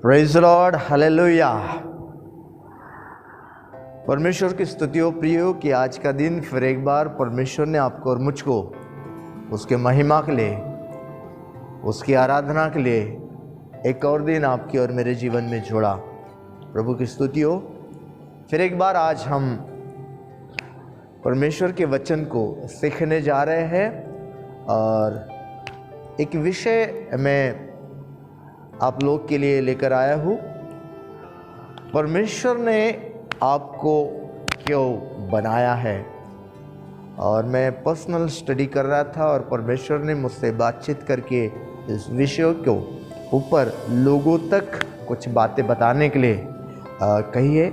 Praise Lord, hallelujah. परमेश्वर की स्तुति हो प्रियो कि आज का दिन फिर एक बार परमेश्वर ने आपको और मुझको उसके महिमा के लिए, उसकी आराधना के लिए एक और दिन आपकी और मेरे जीवन में जोड़ा। प्रभु की स्तुति हो। फिर एक बार आज हम परमेश्वर के वचन को सीखने जा रहे हैं और एक विषय मैं आप लोग के लिए लेकर आया हूँ। परमेश्वर ने आपको क्यों बनाया है। और मैं पर्सनल स्टडी कर रहा था और परमेश्वर ने मुझसे बातचीत करके इस विषय को ऊपर लोगों तक कुछ बातें बताने के लिए कही है।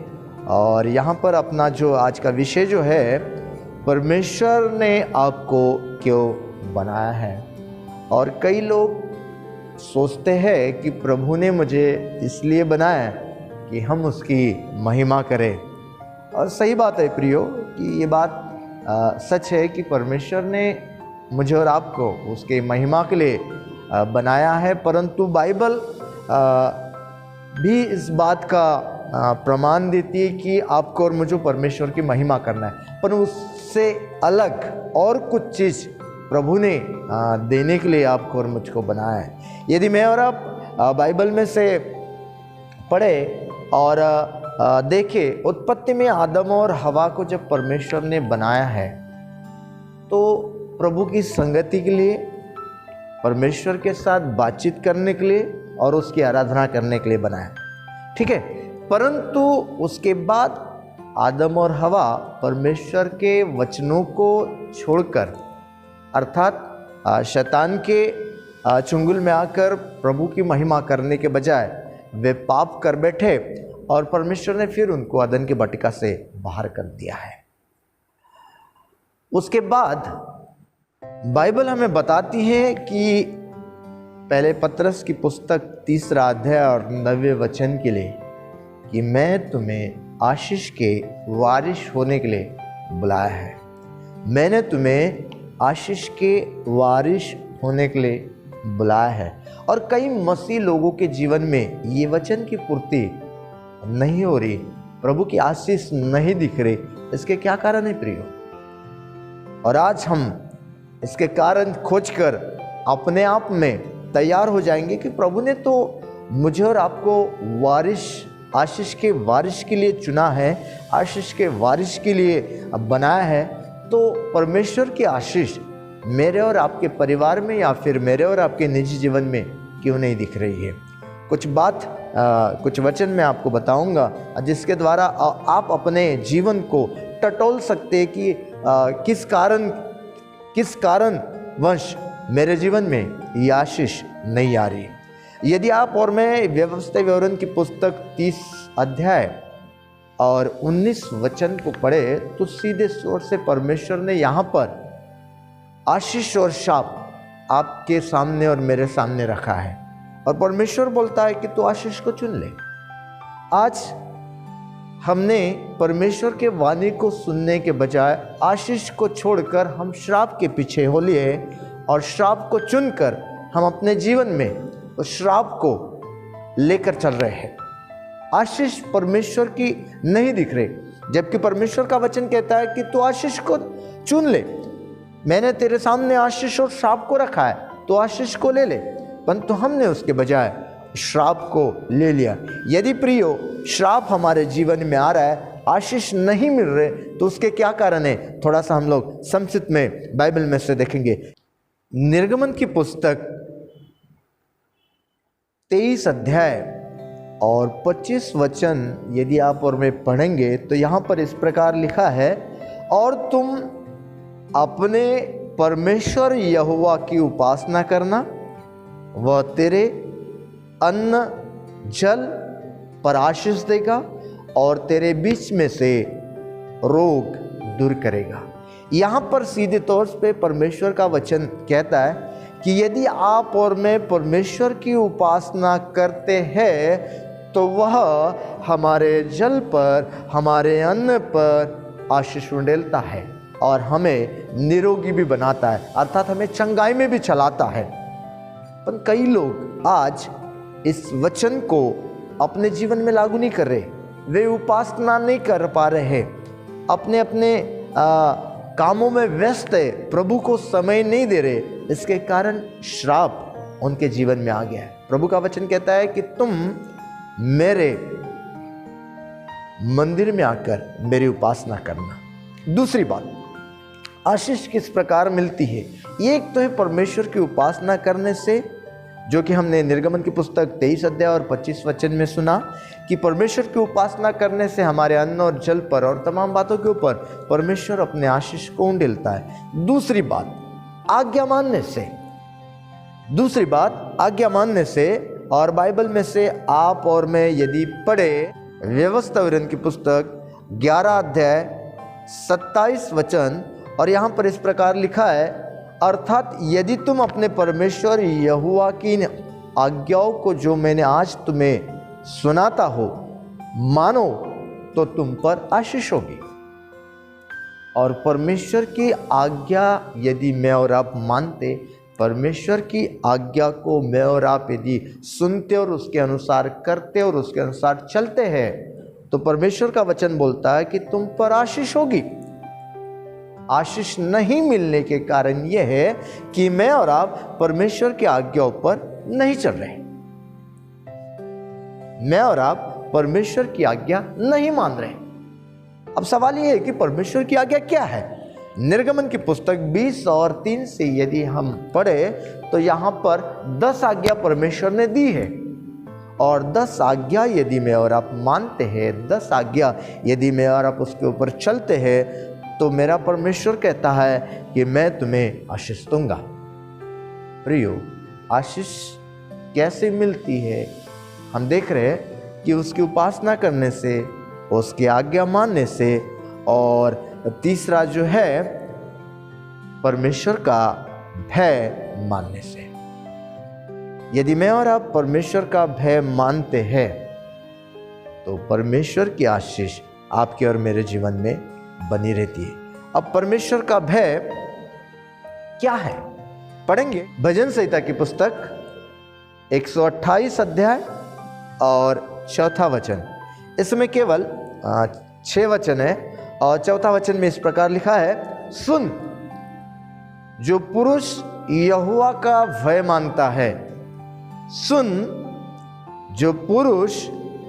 और यहाँ पर अपना जो आज का विषय जो है, परमेश्वर ने आपको क्यों बनाया है। और कई लोग सोचते हैं कि प्रभु ने मुझे इसलिए बनाया कि हम उसकी महिमा करें। और सही बात है प्रियो कि ये बात सच है कि परमेश्वर ने मुझे और आपको उसके महिमा के लिए बनाया है। परंतु बाइबल भी इस बात का प्रमाण देती है कि आपको और मुझे परमेश्वर की महिमा करना है, पर उससे अलग और कुछ चीज़ प्रभु ने देने के लिए आपको और मुझको बनाया है। यदि मैं और आप बाइबल में से पढ़े और देखे, उत्पत्ति में आदम और हवा को जब परमेश्वर ने बनाया है तो प्रभु की संगति के लिए, परमेश्वर के साथ बातचीत करने के लिए और उसकी आराधना करने के लिए बनाया, ठीक है। परंतु उसके बाद आदम और हवा परमेश्वर के वचनों को छोड़कर, अर्थात शैतान के चुंगल में आकर प्रभु की महिमा करने के बजाय वे पाप कर बैठे और परमेश्वर ने फिर उनको अदन की वाटिका से बाहर कर दिया है। उसके बाद बाइबल हमें बताती है कि पहले पतरस की पुस्तक 3 अध्याय और 9वें वचन के लिए कि मैं तुम्हें आशीष के वारिस होने के लिए बुलाया है। मैंने तुम्हें आशीष के वारिस होने के लिए बुलाया है। और कई मसीह लोगों के जीवन में ये वचन की पूर्ति नहीं हो रही, प्रभु की आशीष नहीं दिख रही। इसके क्या कारण है प्रियो? और आज हम इसके कारण खोजकर अपने आप में तैयार हो जाएंगे कि प्रभु ने तो मुझे और आपको वारिस, आशीष के वारिस के लिए चुना है, आशीष के वारिस के लिए बनाया है। तो परमेश्वर की आशीष मेरे और आपके परिवार में या फिर मेरे और आपके निजी जीवन में क्यों नहीं दिख रही है? कुछ वचन मैं आपको बताऊंगा जिसके द्वारा आप अपने जीवन को टटोल सकते हैं कि किस कारण वंश मेरे जीवन में ये आशीष नहीं आ रही। यदि आप और मैं व्यवस्था विवरण की पुस्तक 30 अध्याय और 19 वचन को पढ़े तो सीधे तौर से परमेश्वर ने यहाँ पर आशीष और शाप आपके सामने और मेरे सामने रखा है। और परमेश्वर बोलता है कि तू आशीष को चुन ले। आज हमने परमेश्वर के वाणी को सुनने के बजाय आशीष को छोड़कर हम श्राप के पीछे हो लिए और श्राप को चुनकर हम अपने जीवन में उस श्राप को लेकर चल रहे हैं। आशीष परमेश्वर की नहीं दिख रही, जबकि परमेश्वर का वचन कहता है कि तू आशीष को चुन ले। मैंने तेरे सामने आशीष और श्राप को रखा है, तो आशीष को ले ले। परंतु हमने उसके बजाय श्राप को ले लिया। यदि प्रियो श्राप हमारे जीवन में आ रहा है, आशीष नहीं मिल रहे, तो उसके क्या कारण है? थोड़ा सा हम लोग संक्षिप्त में बाइबल में से देखेंगे। निर्गमन की पुस्तक 23 अध्याय और 25 वचन यदि आप और मैं पढ़ेंगे तो यहाँ पर इस प्रकार लिखा है, और तुम अपने परमेश्वर यहोवा की उपासना करना, वह तेरे अन्न जल पर आशीष देगा और तेरे बीच में से रोग दूर करेगा। यहाँ पर सीधे तौर पे परमेश्वर का वचन कहता है कि यदि आप और मैं परमेश्वर की उपासना करते हैं तो वह हमारे जल पर, हमारे अन्न पर आशीष उंडेलता है और हमें निरोगी भी बनाता है, अर्थात हमें चंगाई में भी चलाता है। पर कई लोग आज इस वचन को अपने जीवन में लागू नहीं कर रहे, वे उपासना नहीं कर पा रहे, अपने अपने कामों में व्यस्त है, प्रभु को समय नहीं दे रहे, इसके कारण श्राप उनके जीवन में आ गया है। प्रभु का वचन कहता है कि तुम मेरे मंदिर में आकर मेरी उपासना करना। दूसरी बात, आशीष किस प्रकार मिलती है? एक तो है परमेश्वर की उपासना करने से, जो कि हमने निर्गमन की पुस्तक 23 अध्याय और 25 वचन में सुना कि परमेश्वर की उपासना करने से हमारे अन्न और जल पर और तमाम बातों के ऊपर परमेश्वर अपने आशीष को उंडेलता है। दूसरी बात, आज्ञा मानने से। दूसरी बात, आज्ञा मानने से। और बाइबल में से आप और मैं यदि पढ़े व्यवस्था विवरण की पुस्तक 11 अध्याय 27 वचन, और यहाँ पर इस प्रकार लिखा है, अर्थात यदि तुम अपने परमेश्वर यहोवा की इन आज्ञाओं को जो मैंने आज तुम्हें सुनाता हो मानो तो तुम पर आशीष होगी। और परमेश्वर की आज्ञा यदि मैं और आप मानते, परमेश्वर की आज्ञा को मैं और आप यदि सुनते और उसके अनुसार करते और उसके अनुसार चलते हैं, तो परमेश्वर का वचन बोलता है कि तुम पर आशीष होगी। आशीष नहीं मिलने के कारण यह है कि मैं और आप परमेश्वर की आज्ञाओं पर नहीं चल रहे, मैं और आप परमेश्वर की आज्ञा नहीं मान रहे। अब सवाल यह है कि परमेश्वर की आज्ञा क्या है? निर्गमन की पुस्तक 20 और 3 से यदि हम पढ़े तो यहां पर 10 आज्ञा परमेश्वर ने दी है, और 10 आज्ञा यदि मैं और आप मानते हैं, 10 आज्ञा यदि मैं और आप उसके ऊपर चलते हैं, तो मेरा परमेश्वर कहता है कि मैं तुम्हें आशीष दूंगा। प्रियो, आशीष कैसे मिलती है? हम देख रहे हैं कि उसकी उपासना करने से, उसकी आज्ञा मानने से, और तीसरा जो है परमेश्वर का भय मानने से। यदि मैं और आप परमेश्वर का भय मानते हैं तो परमेश्वर की आशीष आपके और मेरे जीवन में बनी रहती है। अब परमेश्वर का भय क्या है? पढ़ेंगे भजन संहिता की पुस्तक 128 अध्याय और 4 वचन। इसमें केवल 6 वचन है, और 4 वचन में इस प्रकार लिखा है, सुन, जो पुरुष यहोवा का भय मानता है, सुन, जो पुरुष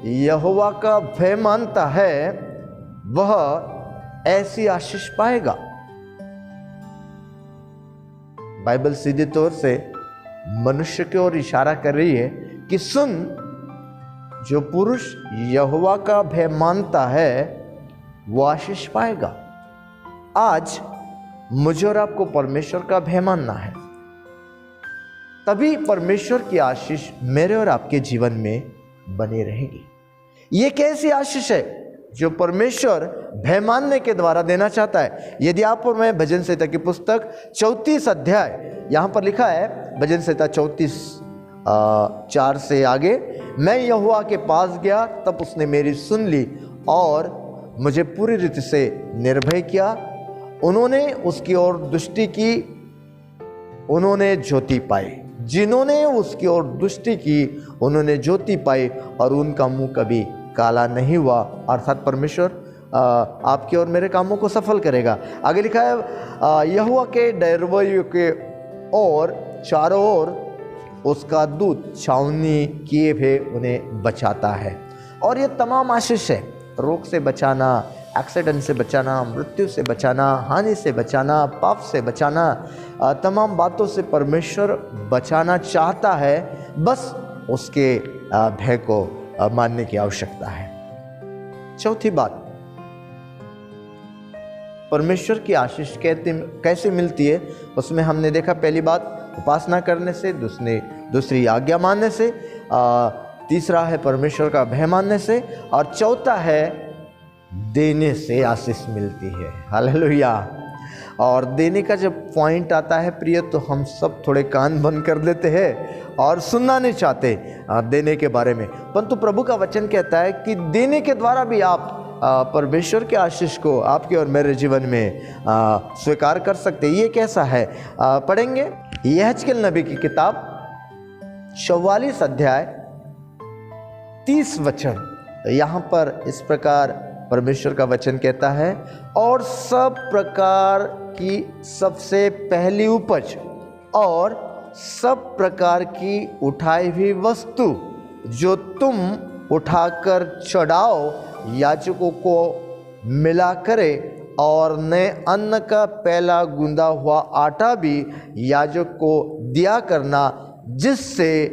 यहोवा का भय मानता है, वह ऐसी आशीष पाएगा। बाइबल सीधे तौर से मनुष्य की ओर इशारा कर रही है कि सुन, जो पुरुष यहोवा का भय मानता है वो आशीष पाएगा। आज मुझे और आपको परमेश्वर का भय मानना है, तभी परमेश्वर की आशीष मेरे और आपके जीवन में बनी रहेगी। ये कैसी आशीष है जो परमेश्वर भय मानने के द्वारा देना चाहता है? यदि आप और मैं भजन संहिता की पुस्तक 34 अध्याय, यहाँ पर लिखा है भजन संहिता 34 4 से आगे, मैं यहोवा के पास गया तब उसने मेरी सुन ली और मुझे पूरी रीति से निर्भय किया। उन्होंने उसकी ओर दृष्टि की, उन्होंने ज्योति पाई। जिन्होंने उसकी ओर दृष्टि की उन्होंने ज्योति पाई और उनका मुंह कभी काला नहीं हुआ। अर्थात परमेश्वर आपके और मेरे कामों को सफल करेगा। आगे लिखा है, यहोवा के डरवैयों के और चारों ओर उसका दूत छावनी किए हुए उन्हें बचाता है। और ये तमाम आशीष है, रोग से बचाना, एक्सीडेंट से बचाना, मृत्यु से बचाना, हानि से बचाना, पाप से बचाना, तमाम बातों से परमेश्वर बचाना चाहता है। बस उसके भय को मानने की आवश्यकता है। चौथी बात, परमेश्वर की आशीष कैसे मिलती है, उसमें हमने देखा पहली बात उपासना करने से, दूसरी आज्ञा मानने से, तीसरा है परमेश्वर का भय मानने से, और चौथा है देने से आशीष मिलती है। हालेलुया। और देने का जब पॉइंट आता है प्रिय, तो हम सब थोड़े कान बंद कर लेते हैं और सुनना नहीं चाहते देने के बारे में। परंतु प्रभु का वचन कहता है कि देने के द्वारा भी आप परमेश्वर के आशीष को आपके और मेरे जीवन में स्वीकार कर सकते। ये कैसा है, पढ़ेंगे यहेजकेल नबी की किताब 44 अध्याय 30 वचन। तो यहाँ पर इस प्रकार परमेश्वर का वचन कहता है, और सब प्रकार की सबसे पहली उपज और सब प्रकार की उठाई हुई वस्तु जो तुम उठाकर चढ़ाओ, याजकों को मिला करे, और नए अन्न का पहला गूंदा हुआ आटा भी याजक को दिया करना, जिससे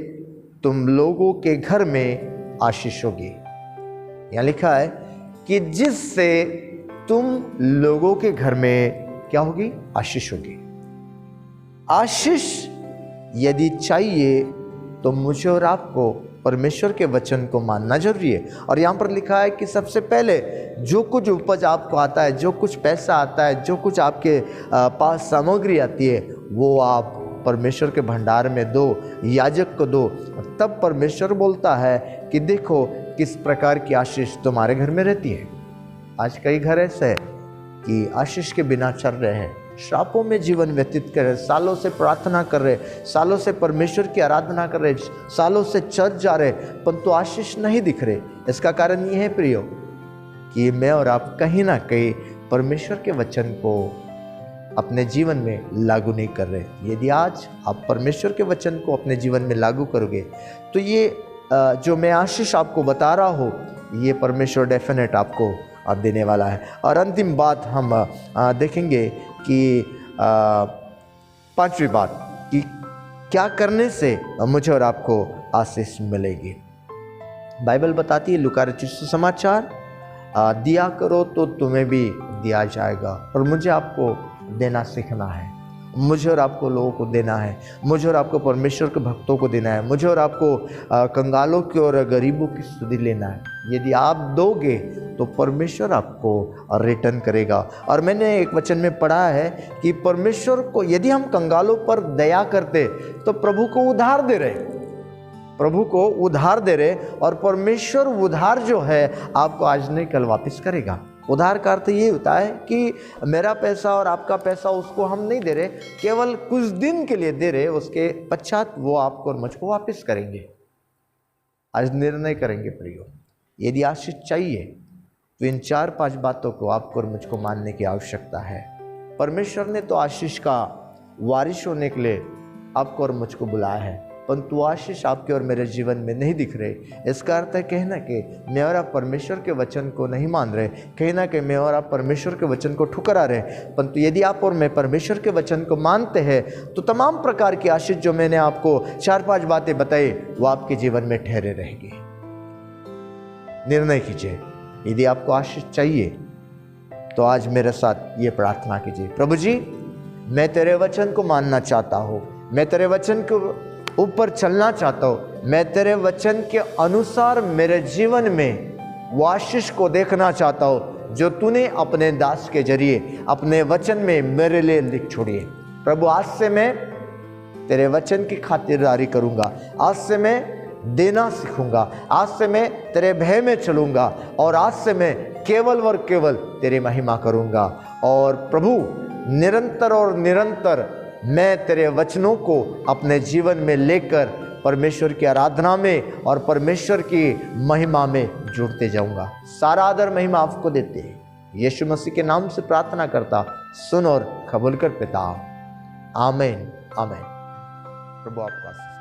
तुम लोगों के घर में आशीष होगी। यहाँ लिखा है कि जिससे तुम लोगों के घर में क्या होगी? आशीष होगी। आशीष यदि चाहिए तो मुझे और आपको परमेश्वर के वचन को मानना जरूरी है। और यहाँ पर लिखा है कि सबसे पहले जो कुछ उपज आपको आता है, जो कुछ पैसा आता है, जो कुछ आपके पास सामग्री आती है, वो आप परमेश्वर के भंडार में दो, याजक को दो। तब परमेश्वर बोलता है कि देखो किस प्रकार की आशीष तुम्हारे घर में रहती है। आज कई घर ऐसे हैं कि आशीष के बिना चल रहे हैं, श्रापों में जीवन व्यतीत कर रहे, सालों से प्रार्थना कर रहे, सालों से परमेश्वर की आराधना कर रहे, सालों से चर्च जा रहे, परंतु आशीष नहीं दिख रहे। इसका कारण ये है प्रियो कि मैं और आप कहीं ना कहीं परमेश्वर के वचन को अपने जीवन में लागू नहीं कर रहे। यदि आज आप परमेश्वर के वचन को अपने जीवन में लागू करोगे तो ये जो मैं आशीष आपको बता रहा हूँ, ये परमेश्वर डेफिनेट आपको अब देने वाला है। और अंतिम बात हम देखेंगे कि 5वीं बात कि क्या करने से मुझे और आपको आशीष मिलेगी। बाइबल बताती है, लूका रचित सुसमाचार, दिया करो तो तुम्हें भी दिया जाएगा। और मुझे आपको देना सीखना है, मुझे और आपको लोगों को देना है, मुझे और आपको परमेश्वर के भक्तों को देना है, मुझे और आपको कंगालों की और गरीबों की स्तुति लेना है। यदि आप दोगे तो परमेश्वर आपको रिटर्न करेगा। और मैंने एक वचन में पढ़ा है कि परमेश्वर को यदि हम कंगालों पर दया करते तो प्रभु को उधार दे रहे, प्रभु को उधार दे रहे। और परमेश्वर उधार जो है आपको आज नहीं कल वापस करेगा। उधार का अर्थ ये होता है कि मेरा पैसा और आपका पैसा उसको हम नहीं दे रहे, केवल कुछ दिन के लिए दे रहे, उसके पश्चात वो आपको और मुझको वापस करेंगे। आज निर्णय करेंगे प्रियो, यदि आशीष चाहिए तो इन 4-5 बातों को आपको और मुझको मानने की आवश्यकता है। परमेश्वर ने तो आशीष का वारिश होने के लिए आपको और मुझको बुलाया है, परंतु आशीष आपके और मेरे जीवन में नहीं दिख रहे। इसका अर्थ है कहना कि मैं और आप परमेश्वर के वचन को नहीं मान रहे, कहना कि मैं और आप परमेश्वर के वचन को ठुकरा रहे। परंतु यदि आप और मैं परमेश्वर के वचन को मानते हैं तो तमाम प्रकार की आशीष जो मैंने आपको 4-5 बातें बताई वो आपके जीवन में ठहरे रहेगी। निर्णय कीजिए, यदि आपको आशीष चाहिए तो आज मेरे साथ ये प्रार्थना कीजिए, प्रभु जी मैं तेरे वचन को मानना चाहता हूँ, मैं तेरे वचन को ऊपर चलना चाहता हूँ, मैं तेरे वचन के अनुसार मेरे जीवन में वो आशीष को देखना चाहता हूँ जो तूने अपने दास के जरिए अपने वचन में मेरे लिए लिख छोड़ी है। प्रभु आज से मैं तेरे वचन की खातिरदारी करूँगा, आज से मैं देना सीखूंगा, आज से मैं तेरे भय में चलूँगा, और आज से मैं केवल और केवल तेरी महिमा करूँगा। और प्रभु निरंतर और निरंतर मैं तेरे वचनों को अपने जीवन में लेकर परमेश्वर की आराधना में और परमेश्वर की महिमा में जुड़ते जाऊंगा। सारा आदर महिमा आपको देते हैं, यीशु मसीह के नाम से प्रार्थना करता, सुन और कबूल कर पिता, आमीन आमीन। प्रभु आपका